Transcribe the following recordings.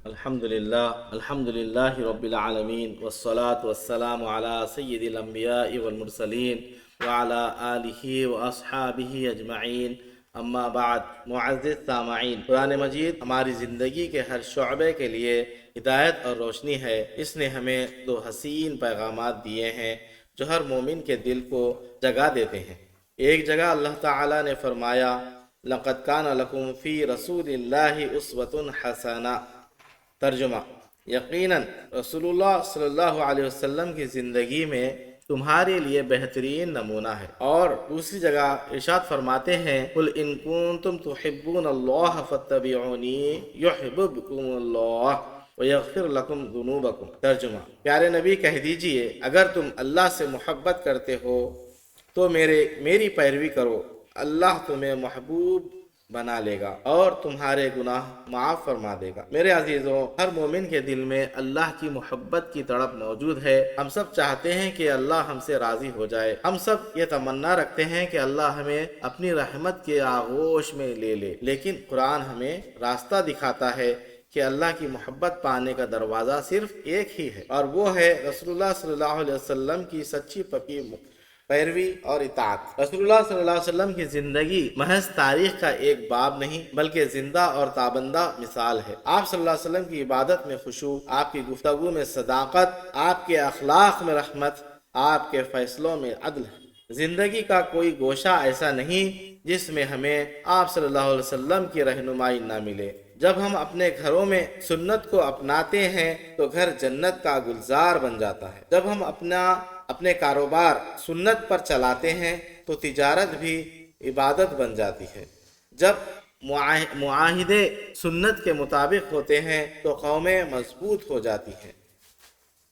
الحمد للہ رب العالمین والصلاة والسلام علی سید الانبیاء والمرسلین وعلی آلہ واصحابہ اجمعین، اما بعد۔ معزز سامعین، قرآن مجید ہماری زندگی کے ہر شعبے کے لیے ہدایت اور روشنی ہے۔ اس نے ہمیں دو حسین پیغامات دیے ہیں جو ہر مومن کے دل کو جگا دیتے ہیں۔ ایک جگہ اللہ تعالی نے فرمایا، لَقَدْ كَانَ لَكُمْ فِي رَسُولِ اللَّهِ أُسْوَةٌ حَسَنَةٌ۔ ترجمہ: یقیناً رسول اللہ صلی اللہ علیہ وسلم کی زندگی میں تمہارے لیے بہترین نمونہ ہے۔ اور دوسری جگہ ارشاد فرماتے ہیں، قُلْ إِن كُنتُمْ تُحِبُّونَ اللَّهَ فَاتَّبِعُونِي يُحْبِبْكُمُ اللَّهُ وَيَغْفِرْ لَكُمْ ذُنُوبَكُمْ۔ ترجمہ: پیارے نبی کہہ دیجئے، اگر تم اللہ سے محبت کرتے ہو تو میری پیروی کرو، اللہ تمہیں محبوب بنا لے گا اور تمہارے گناہ معاف فرما دے گا۔ میرے عزیزوں، ہر مومن کے دل میں اللہ کی محبت کی تڑپ موجود ہے۔ ہم سب چاہتے ہیں کہ اللہ ہم سے راضی ہو جائے۔ ہم سب یہ تمنا رکھتے ہیں کہ اللہ ہمیں اپنی رحمت کے آغوش میں لے لے، لیکن قرآن ہمیں راستہ دکھاتا ہے کہ اللہ کی محبت پانے کا دروازہ صرف ایک ہی ہے، اور وہ ہے رسول اللہ صلی اللہ علیہ وسلم کی سچی پکی پیروی اور اطاعت۔ رسول اللہ صلی اللہ علیہ وسلم کی زندگی محض تاریخ کا ایک باب نہیں بلکہ زندہ اور تابندہ مثال ہے۔ آپ صلی اللہ علیہ وسلم کی عبادت میں خشوع، آپ کی گفتگو میں صداقت، آپ کے اخلاق میں رحمت، آپ کے فیصلوں میں عدل ہے۔ زندگی کا کوئی گوشہ ایسا نہیں جس میں ہمیں آپ صلی اللہ علیہ وسلم کی رہنمائی نہ ملے۔ جب ہم اپنے گھروں میں سنت کو اپناتے ہیں تو گھر جنت کا گلزار بن جاتا ہے۔ جب ہم اپنے کاروبار سنت پر چلاتے ہیں تو تجارت بھی عبادت بن جاتی ہے۔ جب معاہدے سنت کے مطابق ہوتے ہیں تو قومیں مضبوط ہو جاتی ہیں۔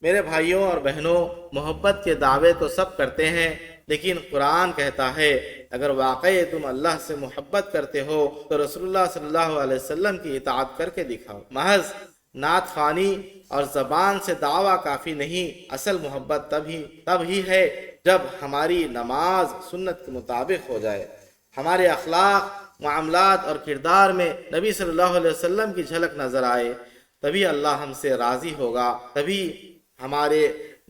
میرے بھائیوں اور بہنوں، محبت کے دعوے تو سب کرتے ہیں، لیکن قرآن کہتا ہے اگر واقعی تم اللہ سے محبت کرتے ہو تو رسول اللہ صلی اللہ علیہ وسلم کی اطاعت کر کے دکھاؤ۔ محض نعت خوانی اور زبان سے دعویٰ کافی نہیں، اصل محبت تب ہی ہے جب ہماری نماز سنت کے مطابق ہو جائے، ہمارے اخلاق، معاملات اور کردار میں نبی صلی اللہ علیہ وسلم کی جھلک نظر آئے، تبھی اللہ ہم سے راضی ہوگا، تبھی ہمارے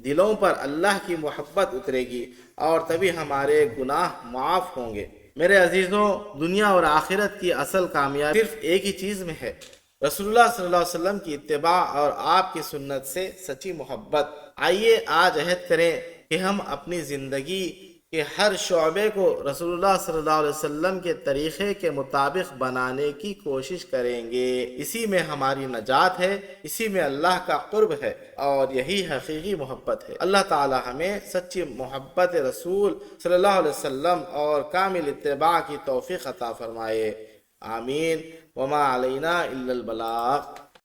دلوں پر اللہ کی محبت اترے گی اور تبھی ہمارے گناہ معاف ہوں گے۔ میرے عزیزوں، دنیا اور آخرت کی اصل کامیابی صرف ایک ہی چیز میں ہے، رسول اللہ صلی اللہ علیہ وسلم کی اتباع اور آپ کی سنت سے سچی محبت۔ آئیے آج عہد کریں کہ ہم اپنی زندگی کے ہر شعبے کو رسول اللہ صلی اللہ علیہ وسلم کے طریقے کے مطابق بنانے کی کوشش کریں گے۔ اسی میں ہماری نجات ہے، اسی میں اللہ کا قرب ہے، اور یہی حقیقی محبت ہے۔ اللہ تعالی ہمیں سچی محبت رسول صلی اللہ علیہ وسلم اور کامل اتباع کی توفیق عطا فرمائے، آمین۔ وما علینا الا البلاغ۔